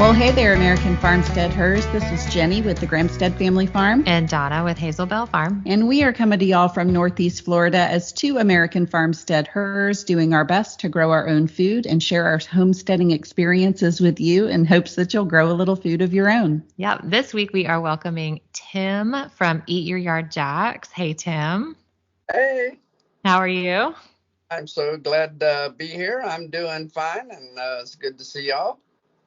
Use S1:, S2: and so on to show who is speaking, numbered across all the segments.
S1: Well, hey there, American Farmsteaders. This is Jenny with the Gramstead Family Farm.
S2: And Donna with Hazel Bell Farm.
S1: And we are coming to y'all from Northeast Florida as two American farmsteaders doing our best to grow our own food and share our homesteading experiences with you in hopes that you'll grow a little food of your own.
S2: Yeah, this week we are welcoming Tim from Eat Your Yard Jacks. Hey, Tim.
S3: Hey.
S2: How are you?
S3: I'm so glad to be here. I'm doing fine, and it's good to see y'all.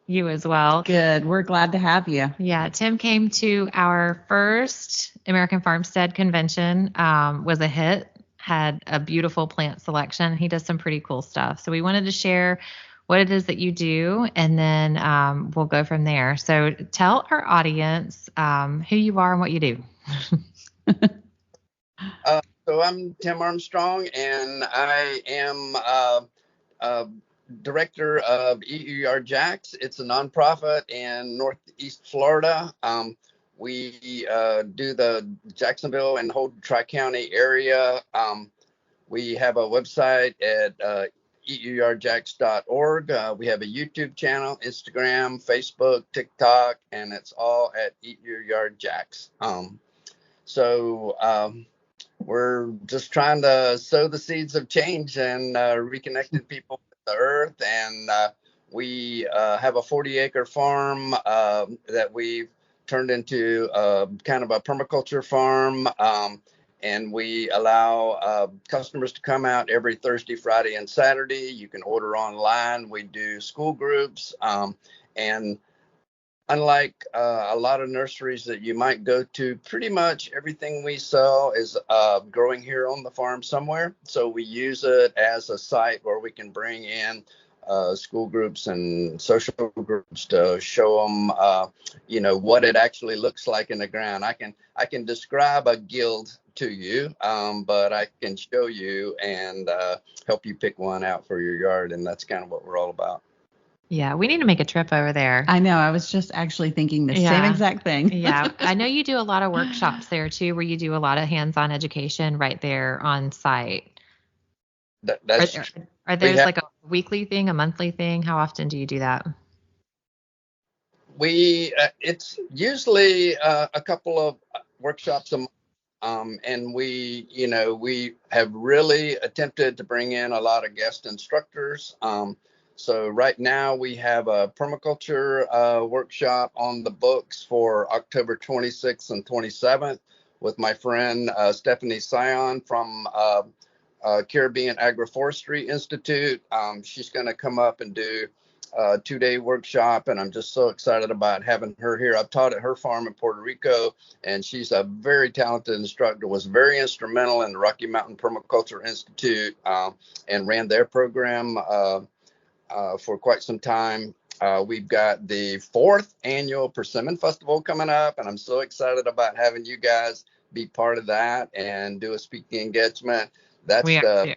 S2: You as well.
S1: Good. We're glad to have you.
S2: Yeah, Tim came to our first American Farmstead convention, was a hit, had a beautiful plant selection. He does some pretty cool stuff. So we wanted to share what it is that you do, and then we'll go from there. So tell our audience who you are and what you do.
S3: So I'm Tim Armstrong, and I am director of Eat Your Yard Jacks. It's a nonprofit in Northeast Florida. We do the Jacksonville and whole Tri-County area. We have a website at eatyouryardjacks.org. We have a YouTube channel, Instagram, Facebook, TikTok, and it's all at Eat Your Yard Jacks. We're just trying to sow the seeds of change and reconnecting people with the earth. And we have a 40-acre farm that we've turned into kind of a permaculture farm. And we allow customers to come out every Thursday, Friday, and Saturday. You can order online. We do school groups. And unlike a lot of nurseries that you might go to, pretty much everything we sell is growing here on the farm somewhere. So we use it as a site where we can bring in school groups and social groups to show them, what it actually looks like in the ground. I can describe a guild to you, but I can show you and help you pick one out for your yard. And that's kind of what we're all about.
S2: Yeah, we need to make a trip over there.
S1: I know. I was just actually thinking the same exact thing.
S2: Yeah. I know you do a lot of workshops there too, where you do a lot of hands-on education right there on site. Are those like a weekly thing, a monthly thing? How often do you do that?
S3: It's usually a couple of workshops a month. And we have really attempted to bring in a lot of guest instructors. So right now we have a permaculture workshop on the books for October 26th and 27th with my friend Stephanie Sion from Caribbean Agroforestry Institute. She's going to come up and do a 2-day workshop, and I'm just so excited about having her here. I've taught at her farm in Puerto Rico, and she's a very talented instructor, was very instrumental in the Rocky Mountain Permaculture Institute, and ran their program for quite some time. We've got the 4th annual Persimmon Festival coming up, and I'm so excited about having you guys be part of that and do a speaking engagement. That's the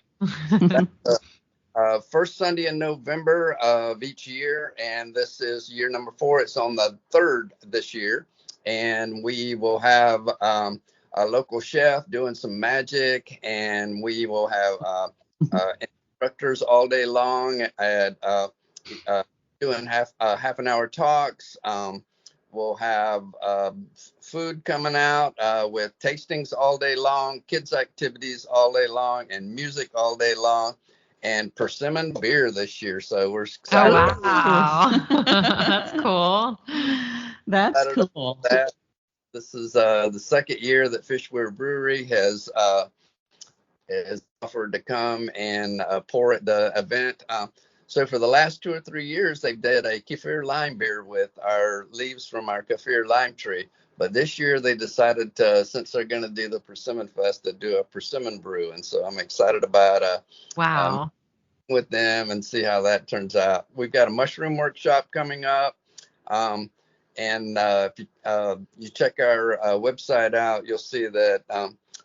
S3: first Sunday in November of each year, and this is year number 4. It's on the 3rd this year, and we will have a local chef doing some magic, and we will have instructors all day long at doing half an hour talks. We'll have food coming out with tastings all day long, kids activities all day long, and music all day long, and persimmon beer this year. So we're excited.
S2: Oh, wow. That's cool.
S1: That's cool.
S3: This is the second year that Fishware Brewery has offered to come and pour at the event. So for the last 2 or 3 years, they've did a kefir lime beer with our leaves from our kefir lime tree. But this year they decided to, since they're going to do the Persimmon Fest, to do a persimmon brew. And so I'm excited about with them and see how that turns out. We've got a mushroom workshop coming up. And if you check our website out, you'll see that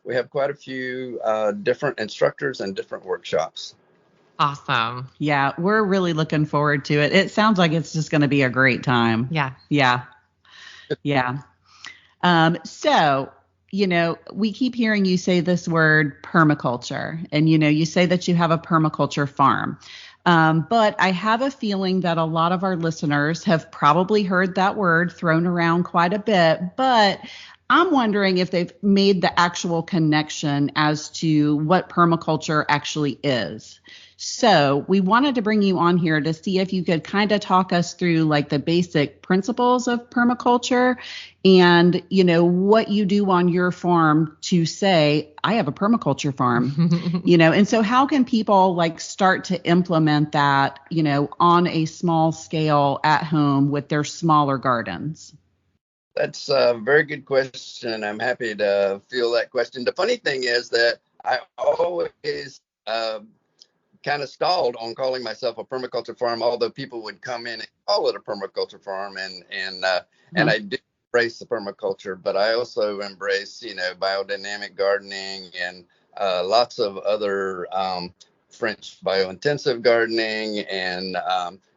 S3: we have quite a few different instructors and different workshops.
S2: Awesome.
S1: Yeah, we're really looking forward to it. It sounds like it's just going to be a great time.
S2: Yeah.
S1: So, we keep hearing you say this word permaculture, and, you say that you have a permaculture farm. But I have a feeling that a lot of our listeners have probably heard that word thrown around quite a bit, but I'm wondering if they've made the actual connection as to what permaculture actually is. So we wanted to bring you on here to see if you could kind of talk us through like the basic principles of permaculture and, what you do on your farm to say, I have a permaculture farm, and so how can people like start to implement that, on a small scale at home with their smaller gardens?
S3: That's a very good question. I'm happy to field that question. The funny thing is that I always kind of stalled on calling myself a permaculture farm, although people would come in and call it a permaculture farm, and I do embrace the permaculture, but I also embrace biodynamic gardening and lots of other French biointensive gardening and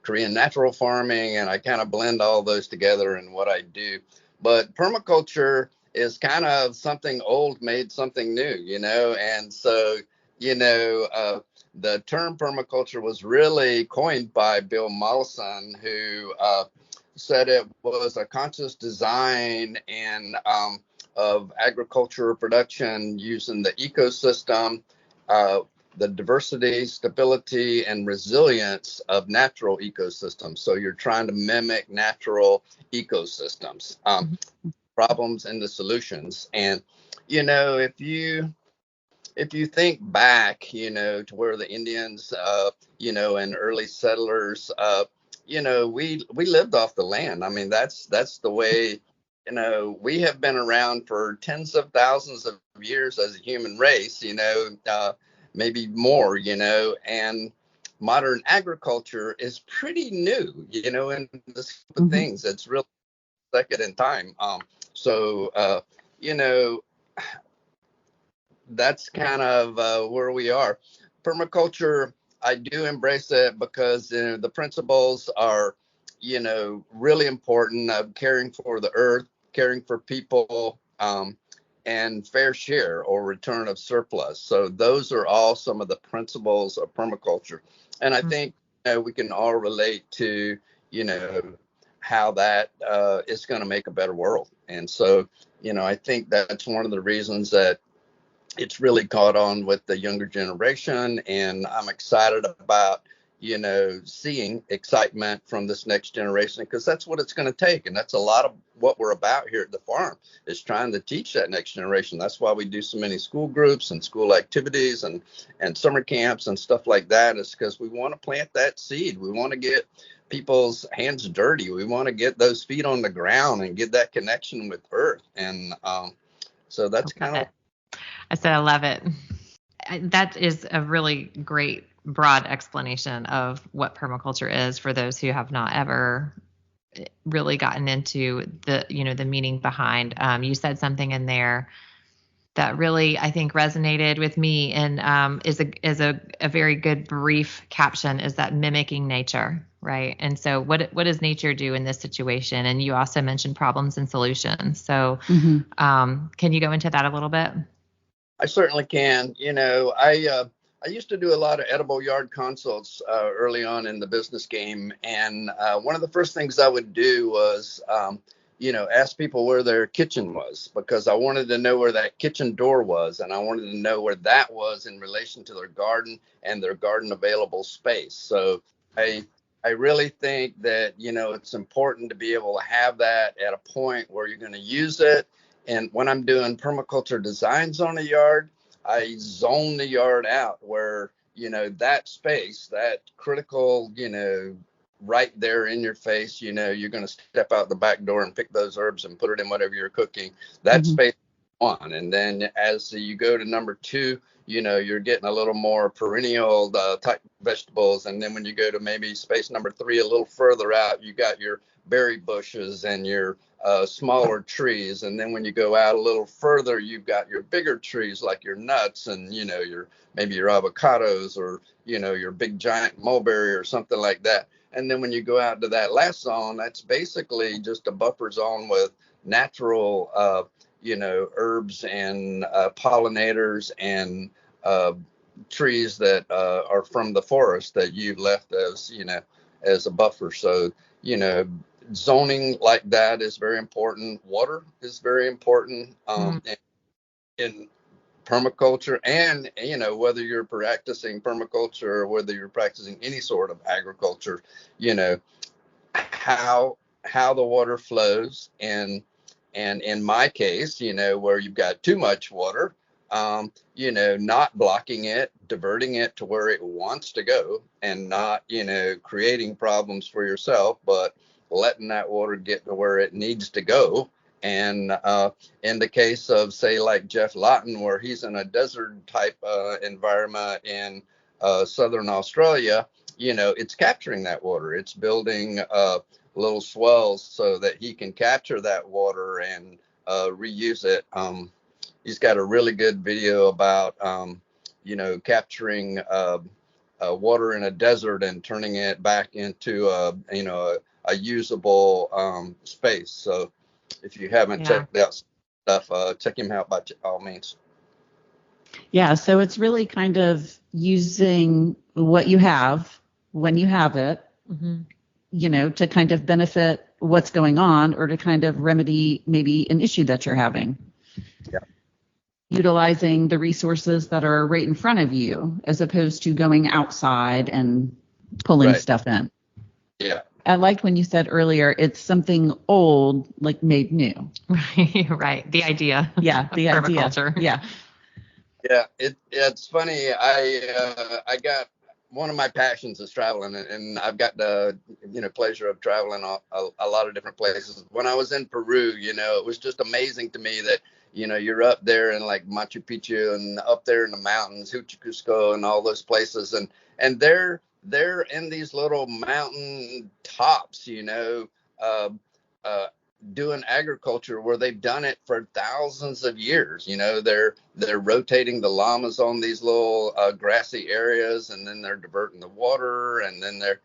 S3: Korean natural farming, and I kind of blend all those together in what I do. But permaculture is kind of something old made something new, and so the term permaculture was really coined by Bill Mollison, who said it was a conscious design and of agricultural production using the ecosystem, the diversity, stability, and resilience of natural ecosystems. So you're trying to mimic natural ecosystems, problems and the solutions. And, if you think back, to where the Indians, and early settlers, we lived off the land. I mean, that's the way, we have been around for tens of thousands of years as a human race, maybe more, and modern agriculture is pretty new, in the scope of things. It's really second in time. So, that's kind of where we are. Permaculture, I do embrace it because the principles are, really important of caring for the earth, caring for people, and fair share or return of surplus. So those are all some of the principles of permaculture. And I think we can all relate to, how that is going to make a better world. And so, I think that's one of the reasons that it's really caught on with the younger generation, and I'm excited about, seeing excitement from this next generation, because that's what it's going to take. And that's a lot of what we're about here at the farm, is trying to teach that next generation. That's why we do so many school groups and school activities and summer camps and stuff like that, is because we want to plant that seed. We want to get people's hands dirty. We want to get those feet on the ground and get that connection with earth. And so that's kind of.
S2: I said, I love it. That is a really great broad explanation of what permaculture is for those who have not ever really gotten into the meaning behind. You said something in there that really, I think, resonated with me, and is a very good brief caption, is that mimicking nature, right? And so what does nature do in this situation? And you also mentioned problems and solutions. So can you go into that a little bit?
S3: I certainly can. I used to do a lot of edible yard consults early on in the business game. And one of the first things I would do was, ask people where their kitchen was, because I wanted to know where that kitchen door was. And I wanted to know where that was in relation to their garden and their garden available space. So I really think that, it's important to be able to have that at a point where you're going to use it. And when I'm doing permaculture designs on a yard, I zone the yard out where, that space, that critical, right there in your face, you're going to step out the back door and pick those herbs and put it in whatever you're cooking. That space one. And then as you go to number two, you're getting a little more perennial type vegetables. And then when you go to maybe space number three, a little further out, you got your berry bushes and your smaller trees. And then when you go out a little further, you've got your bigger trees like your nuts and, maybe your avocados or, your big giant mulberry or something like that. And then when you go out to that last zone, that's basically just a buffer zone with natural, herbs and pollinators and trees that are from the forest that you've left as, as a buffer. So, zoning like that is very important. Water is very important in permaculture, and whether you're practicing permaculture or whether you're practicing any sort of agriculture, how the water flows, and in my case, where you've got too much water, not blocking it, diverting it to where it wants to go, and not, creating problems for yourself, but letting that water get to where it needs to go. And in the case of, say, like Jeff Lawton, where he's in a desert type environment in southern Australia, it's capturing that water. It's building little swells so that he can capture that water and reuse it. He's got a really good video about, capturing water in a desert and turning it back into a usable space. So if you haven't checked out stuff, check him out by all means.
S1: Yeah, so it's really kind of using what you have when you have it, to kind of benefit what's going on, or to kind of remedy maybe an issue that you're having.
S3: Yeah.
S1: Utilizing the resources that are right in front of you, as opposed to going outside and pulling stuff in.
S3: Yeah.
S1: I liked when you said earlier, it's something old, like made new.
S2: Right. The idea.
S1: Yeah. The idea.
S2: Permaculture.
S1: Yeah.
S3: Yeah. It's funny. I got, one of my passions is traveling, and I've got the, pleasure of traveling a lot of different places. When I was in Peru, it was just amazing to me that, you're up there in like Machu Picchu and up there in the mountains, Cusco and all those places. And they're in these little mountain tops, doing agriculture where they've done it for thousands of years. They're rotating the llamas on these little grassy areas, and then they're diverting the water, and then they're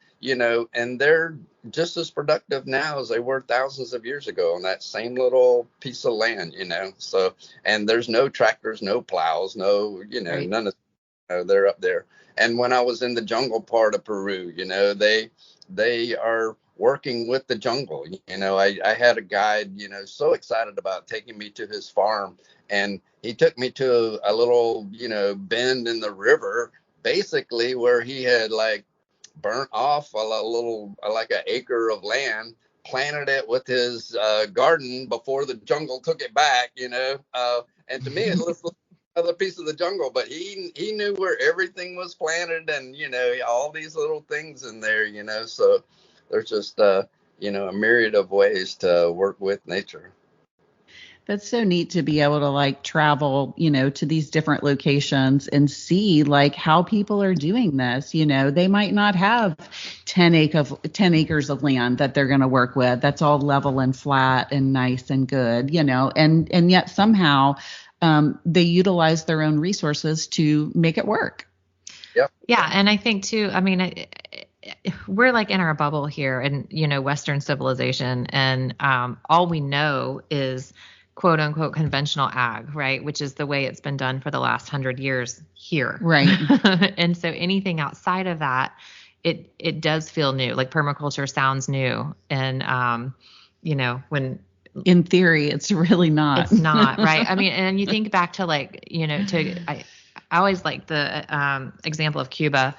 S3: just as productive now as they were thousands of years ago on that same little piece of land. So, and there's no tractors, no plows, no, none of, they're up there. And when I was in the jungle part of Peru, they are working with the jungle. I had a guide, so excited about taking me to his farm, and he took me to a little, bend in the river, basically where he had like burnt off a little, like an acre of land, planted it with his garden before the jungle took it back, and to me it looks like another piece of the jungle, but he knew where everything was planted, and all these little things in there, so there's just a myriad of ways to work with nature.
S1: That's so neat to be able to like travel, to these different locations and see like how people are doing this. They might not have 10 acres of land that they're going to work with. That's all level and flat and nice and good, and yet somehow they utilize their own resources to make it work.
S3: Yep.
S2: Yeah. And I think too, I mean, we're like in our bubble here in, Western civilization, and all we know is quote unquote conventional ag, right? Which is the way it's been done for the last 100 years here.
S1: Right.
S2: And so anything outside of that, it does feel new. Like permaculture sounds new. And, when
S1: in theory, it's really not.
S2: It's not, right? I mean, and you think back to like, I always like the example of Cuba,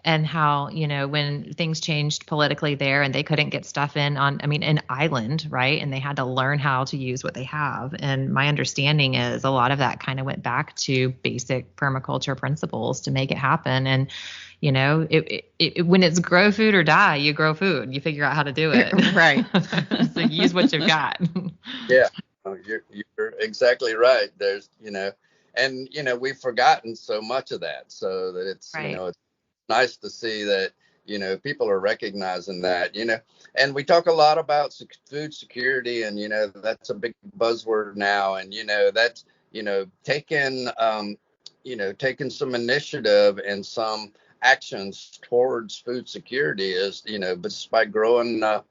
S2: and how, when things changed politically there and they couldn't get stuff in an island, right? And they had to learn how to use what they have. And my understanding is a lot of that kind of went back to basic permaculture principles to make it happen. And, when it's grow food or die, you grow food, you figure out how to do it.
S1: Right.
S2: So use what you've got.
S3: Yeah, you're exactly right. There's, and, we've forgotten so much of that, so that it's,
S2: right.
S3: It's nice to see that, people are recognizing that, and we talk a lot about food security, and, that's a big buzzword now. And, that's, taking some initiative and some actions towards food security is, just by growing a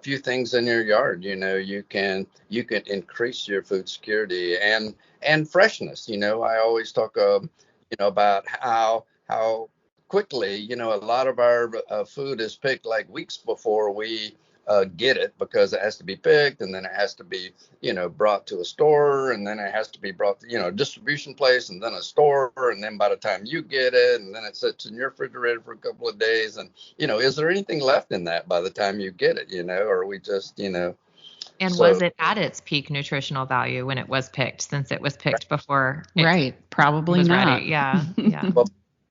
S3: few things in your yard, you can increase your food security and freshness. I always talk about how quickly, a lot of our food is picked like weeks before we get it, because it has to be picked, and then it has to be, brought to a store, and then it has to be brought to, a distribution place, and then a store, and then by the time you get it, and then it sits in your refrigerator for a couple of days, and, is there anything left in that by the time you get it, or are we just,
S2: And was it at its peak nutritional value when it was picked, since it was picked before it
S1: Right. Probably
S2: was
S1: not.
S2: ready? Yeah. Yeah.
S3: Well,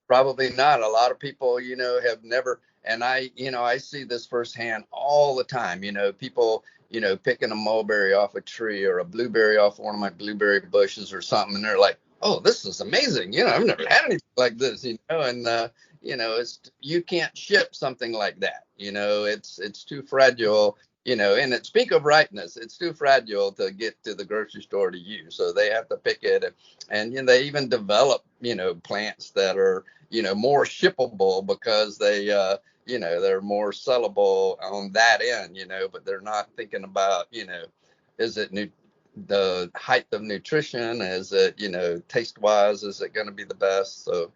S3: probably not. A lot of people, have never, and I see this firsthand all the time, people, picking a mulberry off a tree or a blueberry off one of my blueberry bushes or something. And they're like, oh, this is amazing. I've never had anything like this, and, you can't ship something like that. It's too fragile, and at speak of ripeness, it's too fragile to get to the grocery store to use. So they have to pick it. And they even develop, plants that are, more shippable because they, they're more sellable on that end, but they're not thinking about, is it the height of nutrition? Is it, taste wise, is it going to be the best? So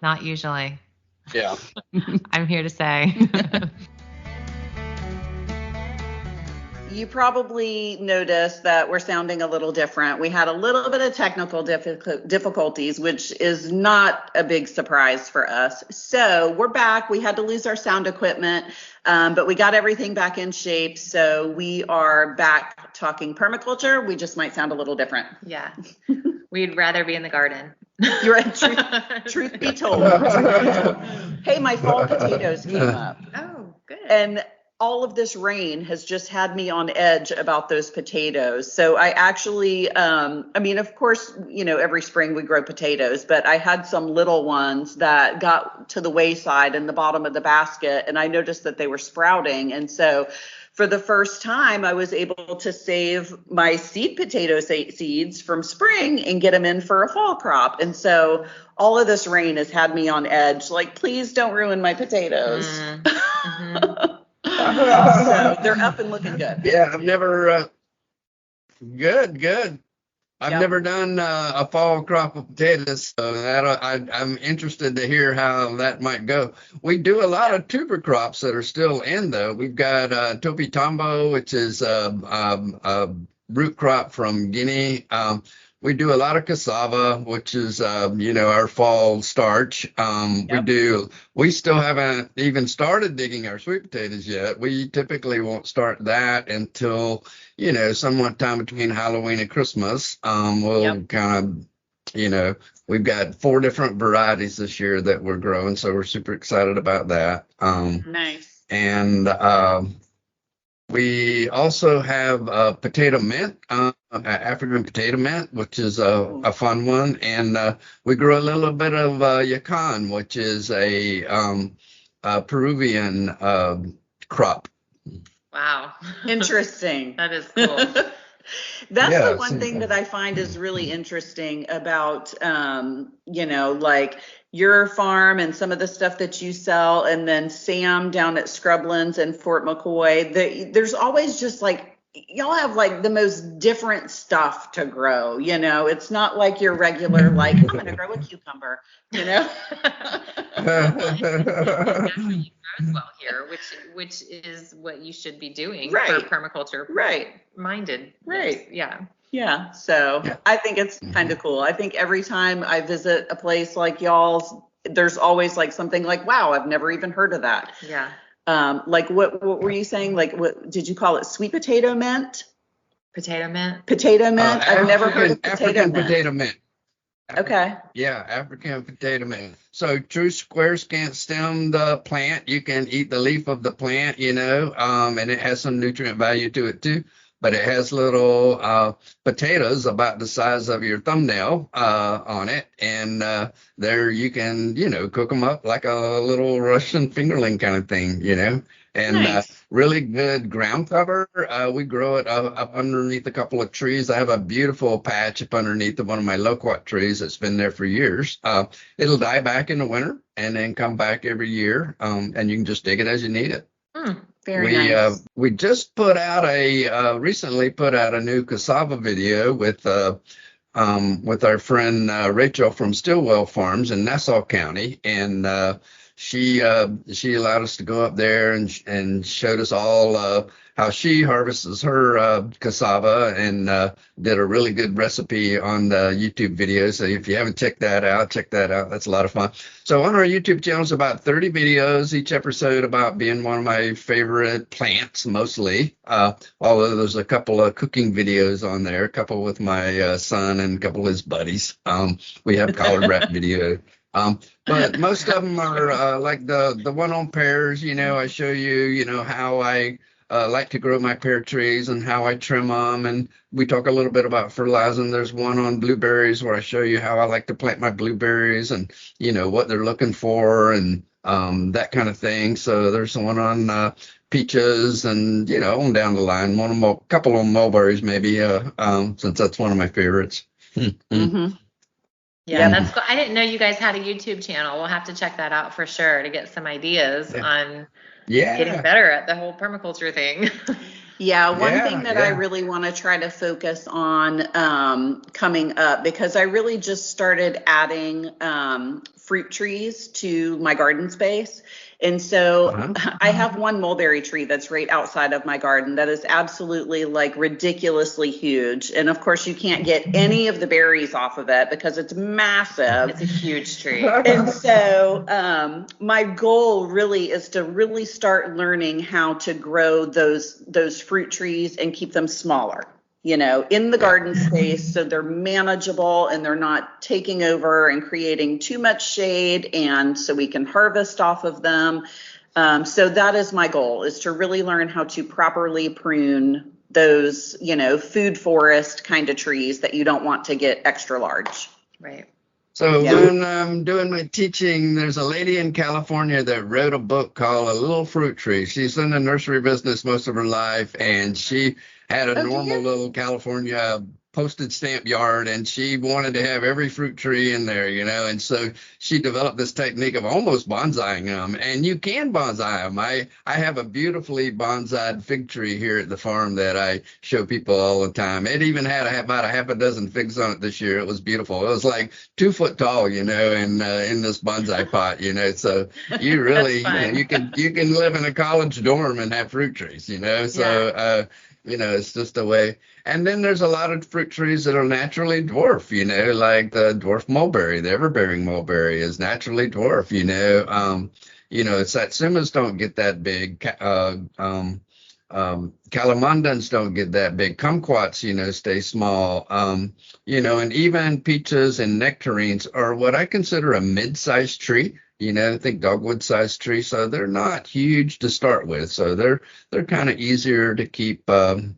S2: Not usually.
S3: Yeah.
S2: I'm here to say.
S1: You probably noticed that we're sounding a little different. We had a little bit of technical difficulties, which is not a big surprise for us. So we're back. We had to lose our sound equipment, but we got everything back in shape. So we are back talking permaculture. We just might sound a little different.
S2: Yeah. We'd rather be in the garden.
S1: You're right. Truth be told. Hey, my fall potatoes came up.
S2: Oh, good.
S1: And all of this rain has just had me on edge about those potatoes. So I actually, of course, every spring we grow potatoes, but I had some little ones that got to the wayside in the bottom of the basket, and I noticed that they were sprouting. And so for the first time, I was able to save my seed potato seeds from spring and get them in for a fall crop. And so all of this rain has had me on edge. Like, please don't ruin my potatoes. Mm-hmm. So they're up and looking good.
S3: Yeah, I've never, good. I've never done a fall crop of potatoes, so I'm interested to hear how that might go. We do a lot of tuber crops that are still in, though. We've got Topi Tombo, which is a root crop from Guinea. We do a lot of cassava, which is, our fall starch. We still haven't even started digging our sweet potatoes yet. We typically won't start that until, somewhat time between Halloween and Christmas. We'll kind of, we've got 4 different varieties this year that we're growing, so we're super excited about that.
S1: Nice.
S3: And we also have potato mint, African potato mint, which is a fun one. And we grow a little bit of yacon, which is a Peruvian crop.
S2: Wow.
S1: Interesting.
S2: That is cool.
S1: That's the one thing that I find is really interesting about, like your farm and some of the stuff that you sell, and then Sam down at Scrublands and Fort McCoy. There's always just like, y'all have like the most different stuff to grow. It's not like your regular, like, I'm going to grow a cucumber,
S2: Naturally grows well here, which is what you should be doing for permaculture. Minded.
S1: Right.
S2: Yes.
S1: Yeah. So I think it's kind of cool. I think every time I visit a place like y'all's, there's always like something like, wow, I've never even heard of that.
S2: Yeah.
S1: Like what were you saying? Like, what did you call it? Sweet potato mint?
S2: Potato mint.
S1: Potato mint. I've never heard of
S3: African potato mint.
S1: Okay.
S3: Yeah, African potato mint. So true square stemmed plant. You can eat the leaf of the plant, and it has some nutrient value to it too. But it has little potatoes about the size of your thumbnail on it. And there you can, cook them up like a little Russian fingerling kind of thing, And
S1: nice.
S3: Really good ground cover. We grow it up underneath a couple of trees. I have a beautiful patch up underneath of one of my loquat trees that's been there for years. It'll die back in the winter and then come back every year. And you can just dig it as you need it.
S1: Very nice.
S3: We just recently put out a new cassava video with with our friend Rachel from Stillwell Farms in Nassau County, and she allowed us to go up there and showed us all how she harvests her cassava, and did a really good recipe on the YouTube video. So if you haven't checked that out, check that out. That's a lot of fun. So on our YouTube channel is about 30 videos, each episode about being one of my favorite plants, mostly. Although there's a couple of cooking videos on there, a couple with my son and a couple of his buddies. We have collard wrap video. But most of them are like the one on pears. I show you, how I like to grow my pear trees and how I trim them. And we talk a little bit about fertilizing. There's one on blueberries where I show you how I like to plant my blueberries and, what they're looking for and that kind of thing. So there's one on peaches and, on down the line, a couple on mulberries maybe, since that's one of my favorites.
S1: Mm-hmm.
S2: Yeah, that's cool. I didn't know you guys had a YouTube channel. We'll have to check that out for sure to get some ideas on getting better at the whole permaculture thing.
S1: One thing that I really want to try to focus on coming up, because I really just started adding fruit trees to my garden space. And so I have one mulberry tree that's right outside of my garden that is absolutely like ridiculously huge. And of course you can't get any of the berries off of it because it's massive.
S2: It's a huge tree.
S1: And so my goal really is to really start learning how to grow those fruit trees and keep them smaller, in the garden space, so they're manageable and they're not taking over and creating too much shade, and so we can harvest off of them. So that is my goal, is to really learn how to properly prune those, food forest kind of trees that you don't want to get extra large.
S2: Right.
S3: So when I'm doing my teaching, there's a lady in California that wrote a book called A Little Fruit Tree. She's in the nursery business most of her life, and she had a normal little California postage stamp yard, and she wanted to have every fruit tree in there, and so she developed this technique of almost bonsaiing them, and you can bonsai them. I have a beautifully bonsaied fig tree here at the farm that I show people all the time. It even had about a half a dozen figs on it this year. It was beautiful. It was like 2 foot tall, in this bonsai pot, so you really, you can live in a college dorm and have fruit trees, so it's just a way. And then there's a lot of fruit trees that are naturally dwarf, like the dwarf mulberry. The everbearing mulberry is naturally dwarf, Satsumas don't get that big. Calamondans don't get that big. Kumquats, stay small. And even peaches and nectarines are what I consider a mid-sized tree. I think dogwood-sized tree, so they're not huge to start with. So they're kind of easier to keep. And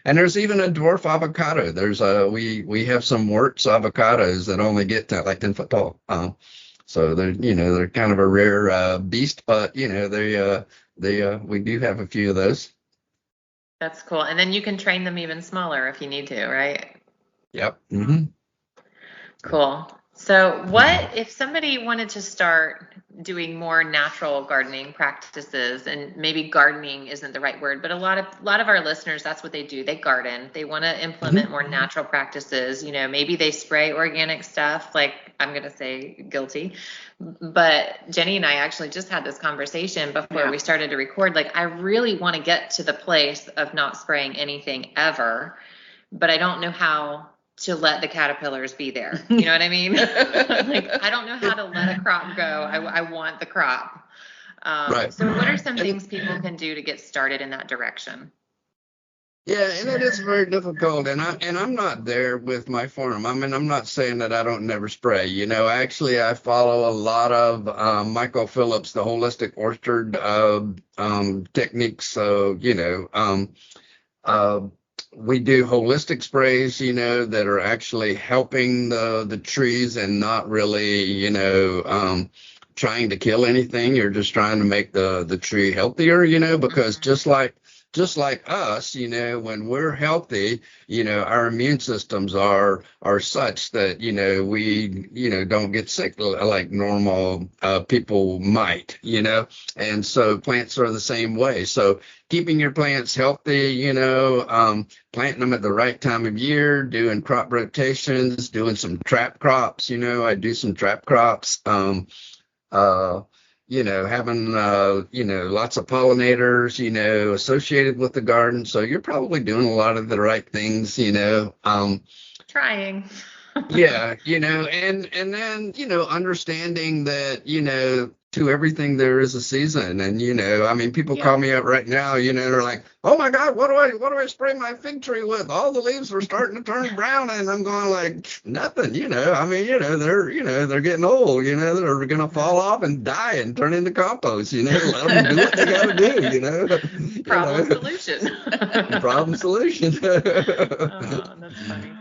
S3: there's even a dwarf avocado. There's we have some Wirtz avocados that only get to like 10 foot tall. So they're kind of a rare beast, but we do have a few of those.
S2: That's cool. And then you can train them even smaller if you need to, right?
S3: Yep. Mm-hmm.
S2: Cool. So what if somebody wanted to start doing more natural gardening practices, and maybe gardening isn't the right word, but a lot of our listeners, that's what they do. They garden. They want to implement more natural practices. Maybe they spray organic stuff, like I'm going to say guilty. But Jenny and I actually just had this conversation before we started to record. Like, I really want to get to the place of not spraying anything ever, but I don't know how to let the caterpillars be there. You know what I mean? Like, I don't know how to let a crop go. I want the crop.
S3: Right.
S2: So what are some things people can do to get started in that direction?
S3: Yeah, and it is very difficult, and I'm not there with my farm. I mean, I'm not saying that I don't never spray. Actually, I follow a lot of Michael Phillips, the holistic orchard techniques. So, we do holistic sprays, that are actually helping the trees and not really, trying to kill anything. You're just trying to make the tree healthier, because just like just like us, when we're healthy, our immune systems are such that, we, don't get sick like normal people might, and so plants are the same way. So keeping your plants healthy, planting them at the right time of year, doing crop rotations, doing some trap crops, I do some trap crops. Uh, having, lots of pollinators, associated with the garden. So you're probably doing a lot of the right things,
S2: Trying.
S3: yeah, and then, understanding that, to everything there is a season. And, I mean, people call me up right now, they're like, oh my God, what do I spray my fig tree with? All the leaves are starting to turn brown. And I'm going like, nothing, I mean, they're getting old, they're going to fall off and die and turn into compost, let them do what they got to do,
S2: Problem solution.
S3: Problem solution.
S2: Oh, that's funny.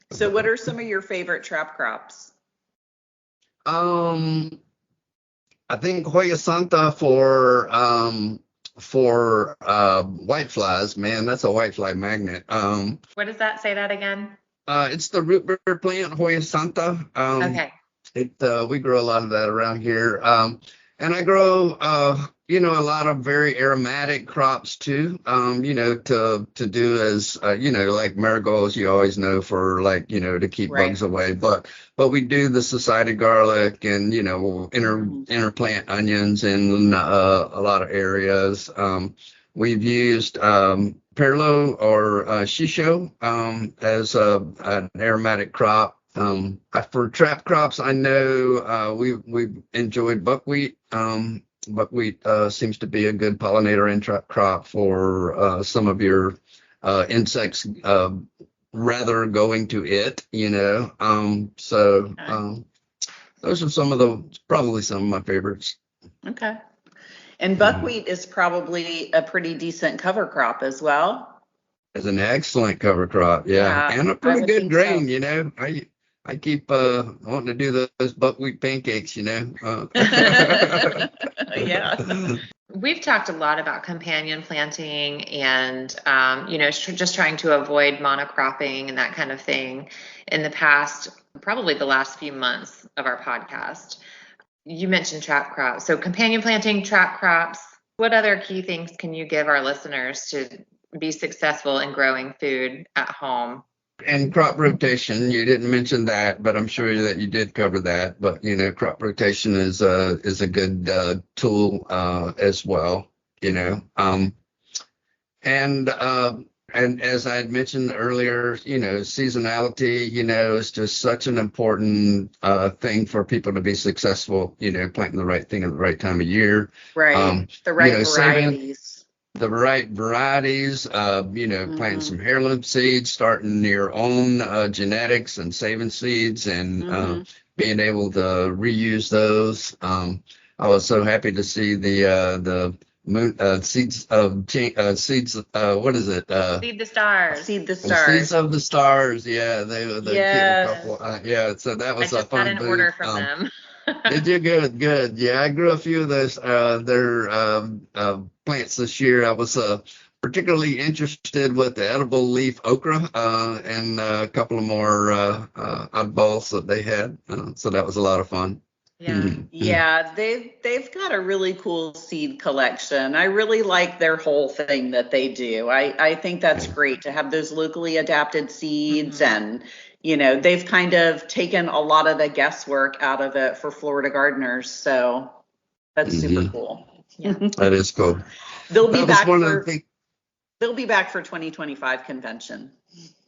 S4: So what are some of your favorite trap crops?
S3: I think Hoya Santa for whiteflies. Man, that's a whitefly magnet.
S2: What does that? Say that again.
S3: It's the root beer plant, Hoya Santa.
S2: Okay.
S3: We grow a lot of that around here. And I grow, a lot of very aromatic crops too, to do as, like marigolds, you always know for like, to keep bugs away. But we do the society garlic and, we'll interplant onions in a lot of areas. We've used perlo or shisho as an aromatic crop. For trap crops, I know we've enjoyed buckwheat. Buckwheat seems to be a good pollinator and trap crop for some of your insects rather going to it, those are probably some of my favorites.
S4: Okay. And buckwheat is probably a pretty decent cover crop as well.
S3: It's an excellent cover crop, yeah. And a pretty good grain,
S4: so.
S3: I keep wanting to do those buckwheat pancakes,
S4: Yeah.
S2: We've talked a lot about companion planting and, just trying to avoid monocropping and that kind of thing in the past, probably the last few months of our podcast. You mentioned trap crops. So companion planting, trap crops. What other key things can you give our listeners to be successful in growing food at home?
S3: And crop rotation, you didn't mention that, but I'm sure that you did cover that. But crop rotation is a good tool as well. And as I had mentioned earlier, seasonality, is just such an important thing for people to be successful. Planting the right thing at the right time of year.
S4: Right. The right varieties.
S3: The right varieties, planting some heirloom seeds, starting your own genetics and saving seeds and being able to reuse those. I was so happy to see the moon seeds of seeds. What is it?
S2: Seed the stars.
S4: Seed the stars.
S3: Seeds of the stars. Yeah, they
S4: yes.
S3: came a couple. So that was
S2: I just
S3: a fun
S2: got an order from them.
S3: Did you? Good. Yeah, I grew a few of those their plants this year. I was particularly interested with the edible leaf okra and a couple of more oddballs that they had. So that was a lot of fun.
S2: Yeah.
S4: Yeah, they've got a really cool seed collection. I really like their whole thing that they do. I think that's great to have those locally adapted seeds and they've kind of taken a lot of the guesswork out of it for Florida gardeners. So that's super cool.
S2: Yeah.
S3: That is cool.
S4: They'll be back for 2025 convention.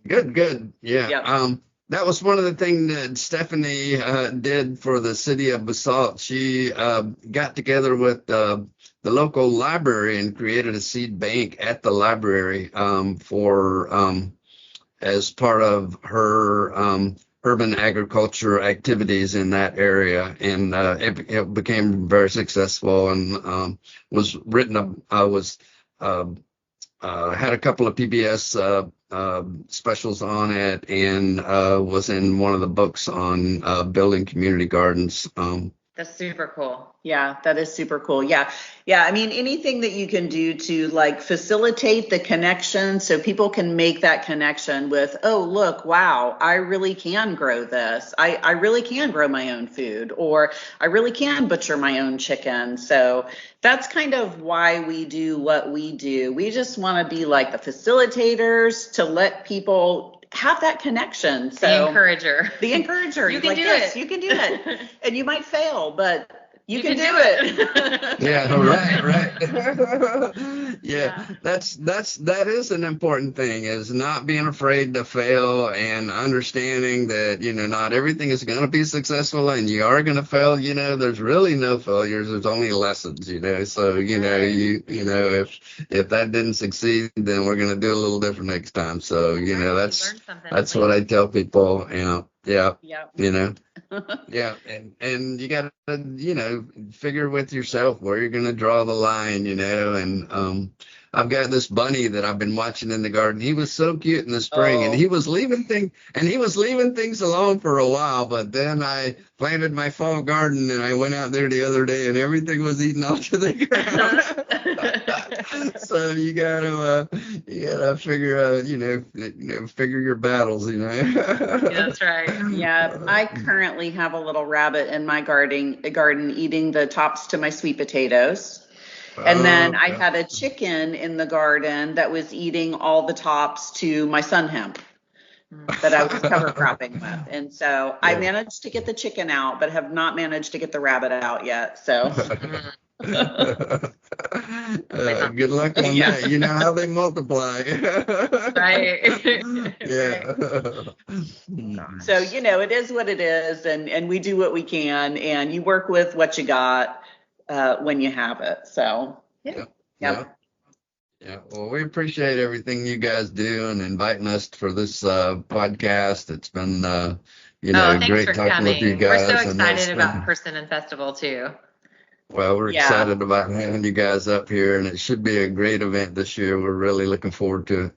S3: Good. Yeah.
S4: Yep.
S3: That was one of the things that Stephanie did for the city of Basalt. She got together with the local library and created a seed bank at the library as part of her urban agriculture activities in that area. And it became very successful and was written up, had a couple of PBS specials on it and was in one of the books on building community gardens.
S2: That's super cool.
S4: Yeah, that is super cool. Yeah. Yeah. I mean, anything that you can do to like facilitate the connection so people can make that connection with, oh, look, wow, I really can grow this. I really can grow my own food, or I really can butcher my own chicken. So that's kind of why we do what we do. We just want to be like the facilitators to let people have that connection. So
S2: The encourager.
S4: The encourager.
S2: You can
S4: like,
S2: do
S4: yes,
S2: it.
S4: you can do it. And you might fail, but you can do it.
S3: Yeah, right. Yeah, that is an important thing, is not being afraid to fail and understanding that, not everything is going to be successful and you are going to fail. There's really no failures. There's only lessons, so, if that didn't succeed, then we're going to do a little different next time. So, that's what I tell people. Yeah. Yeah, and you got to, figure with yourself where you're going to draw the line, and I've got this bunny that I've been watching in the garden. He was so cute in the spring, and he was leaving things alone for a while, but then I planted my fall garden, and I went out there the other day, and everything was eaten off to the ground. So you gotta figure out, figure your battles,
S2: That's right.
S4: Yeah, I currently have a little rabbit in my garden eating the tops to my sweet potatoes. And then I had a chicken in the garden that was eating all the tops to my sun hemp that I was cover cropping with. And so I managed to get the chicken out, but have not managed to get the rabbit out yet. So
S3: good luck on that. You know how they multiply.
S2: Right.
S3: Yeah.
S4: So, it is what it is. And we do what we can. And you work with what you got when you have it. So,
S3: yeah. Well, we appreciate everything you guys do and inviting us for this podcast. It's been,
S2: thanks
S3: great
S2: for
S3: talking
S2: coming.
S3: with you guys.
S2: We're so excited about Persimmon Festival too.
S3: Well, we're excited about having you guys up here, and it should be a great event this year. We're really looking forward to it.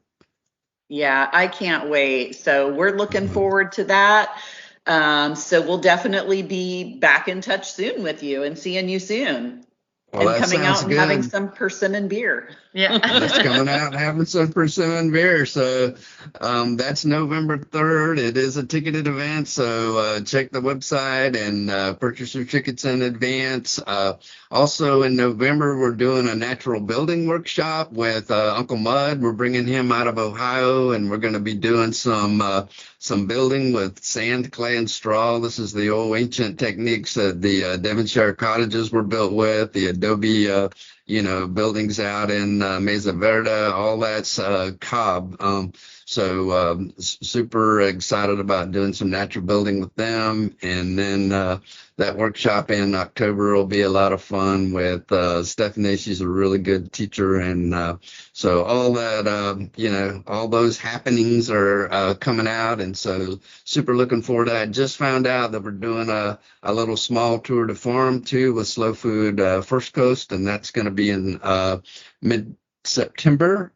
S4: Yeah, I can't wait. So we're looking forward to that. So we'll definitely be back in touch soon with you and seeing you soon.
S3: Well,
S4: and coming out and
S3: good.
S4: having some persimmon beer.
S2: Yeah.
S3: That's coming out and having some persimmon beer. So that's November 3rd. It is a ticketed event. So check the website and purchase your tickets in advance. Also in November, we're doing a natural building workshop with Uncle Mud. We're bringing him out of Ohio, and we're going to be doing some building with sand, clay, and straw. This is the old ancient techniques that the Devonshire cottages were built with, the adobe, buildings out in Mesa Verde, all that's Cobb. So super excited about doing some natural building with them. And then that workshop in October will be a lot of fun with Stephanie. She's a really good teacher. And so all that, all those happenings are coming out. And so super looking forward to that. I just found out that we're doing a little small tour de form too with Slow Food First Coast. And that's going to be in mid-September.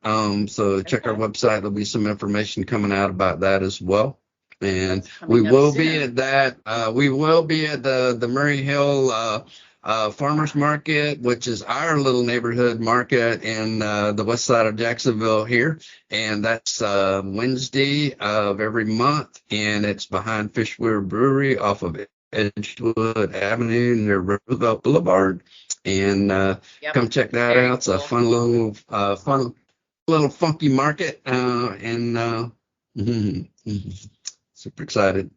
S3: So check our website. There'll be some information coming out about that as well. And we will be at that. We will be at the Murray Hill Farmers Market, which is our little neighborhood market in the west side of Jacksonville here. And that's Wednesday of every month. And it's behind Fishweir Brewery off of Edgewood Avenue near Roosevelt Boulevard. And come check that out. It's a fun little funky market. Super excited.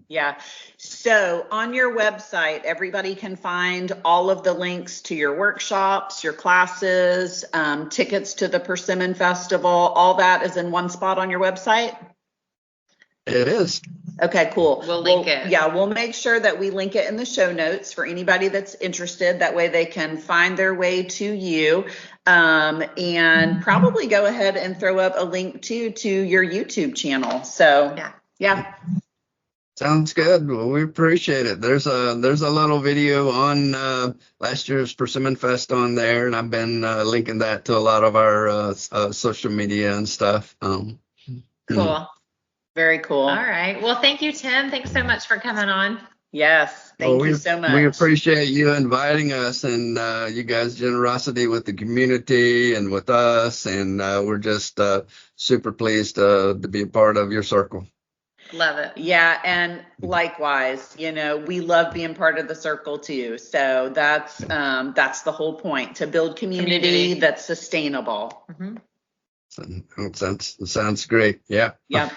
S4: Yeah. So on your website, everybody can find all of the links to your workshops, your classes, tickets to the Persimmon Festival. All that is in one spot on your website?
S3: It is.
S4: Okay, cool.
S2: We'll link it.
S4: Yeah, we'll make sure that we link it in the show notes for anybody that's interested. That way they can find their way to you. And probably go ahead and throw up a link to your YouTube channel. So yeah.
S3: Sounds good. Well, we appreciate it. There's a little video on last year's Persimmon Fest on there, and I've been linking that to a lot of our social media and stuff.
S2: Cool.
S4: Very cool.
S2: All right. Well, thank you, Tim. Thanks so much for coming on.
S4: Yes. Thank you so much.
S3: We appreciate you inviting us and you guys' generosity with the community and with us. And we're just super pleased to be a part of your circle.
S4: Love it. Yeah. And likewise, we love being part of the circle too. So that's the whole point, to build community that's sustainable.
S3: Sounds great. Yeah.
S4: Yep.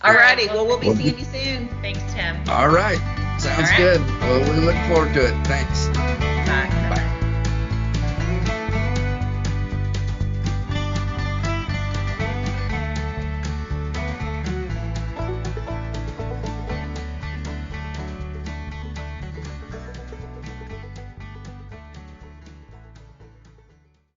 S4: All righty. Well, we'll be seeing you soon.
S2: Thanks, Tim.
S3: All right. Sounds good. Well, we look forward to it. Thanks.